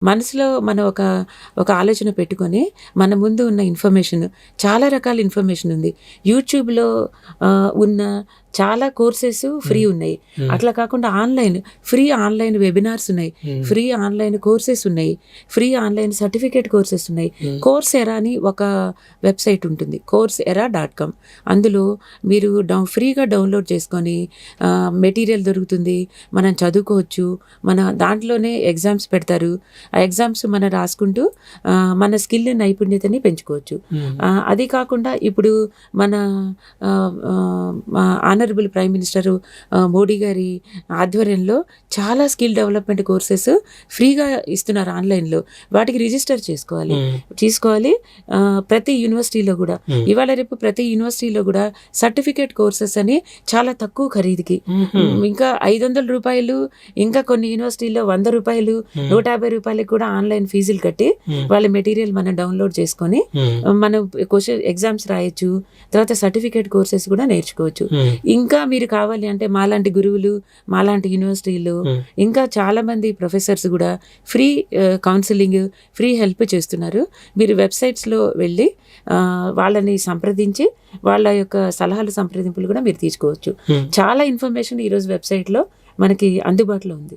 మనసులో మనం ఒక ఆలోచన పెట్టుకొని మన ముందు ఉన్న ఇన్ఫర్మేషన్ చాలా రకాల ఇన్ఫర్మేషన్ ఉంది. యూట్యూబ్‌లో ఉన్న చాలా కోర్సెస్ ఫ్రీ ఉన్నాయి. అట్లా కాకుండా ఫ్రీ ఆన్‌లైన్ వెబినార్స్ ఉన్నాయి. ఫ్రీ ఆన్‌లైన్ కోర్సెస్ ఉన్నాయి. ఫ్రీ ఆన్‌లైన్ సర్టిఫికేట్ కోర్సెస్ ఉన్నాయి. కోర్సెరా అని ఒక వెబ్‌సైట్ ఉంటుంది. coursera.com. అందులో మీరు ఫ్రీగా డౌన్లోడ్ చేసుకొని మెటీరియల్ దొరుకుతుంది. మనం చదువుకోవచ్చు. మన దాంట్లోనే ఎగ్జామ్స్ పెడతారు. ఆ ఎగ్జామ్స్ మనం రాసుకుంటూ మన స్కిల్ నైపుణ్యతని పెంచుకోవచ్చు. అది కాకుండా ఇప్పుడు మన ఆనరబుల్ ప్రైమ్ మినిస్టర్ మోడీ గారి ఆధ్వర్యంలో చాలా స్కిల్ డెవలప్మెంట్ కోర్సెస్ ఫ్రీగా ఇస్తున్నారు ఆన్లైన్లో. వాటికి రిజిస్టర్ తీసుకోవాలి. ప్రతి యూనివర్సిటీలో కూడా ఇవాళ రేపు ప్రతి యూనివర్సిటీలో కూడా సర్టిఫికేట్ కోర్సెస్ అని చాలా తక్కువ ఖరీదుకి, ఇంకా 500 రూపాయలు, ఇంకా కొన్ని యూనివర్సిటీల్లో 100 రూపాయలు, 150 రూపాయలకి కూడా ఆన్లైన్ ఫీజులు కట్టి వాళ్ళ మెటీరియల్ మనం డౌన్లోడ్ చేసుకొని మనం ఎగ్జామ్స్ రాయొచ్చు. తర్వాత సర్టిఫికేట్ కోర్సెస్ కూడా నేర్చుకోవచ్చు. ఇంకా మీరు కావాలి అంటే మాలాంటి గురువులు, మాలాంటి యూనివర్సిటీలు, ఇంకా చాలా మంది ప్రొఫెసర్స్ కూడా ఫ్రీ కౌన్సిలింగ్, ఫ్రీ హెల్ప్ చేస్తున్నారు. మీరు వెబ్సైట్స్లో వెళ్ళి వాళ్ళని సంప్రదించి వాళ్ళ యొక్క సలహాలు, సంప్రదింపులు కూడా మీరు తీసుకోవచ్చు. చాలా ఇన్ఫర్మేషన్ ఈరోజు వెబ్సైట్లో మనకి అందుబాటులో ఉంది.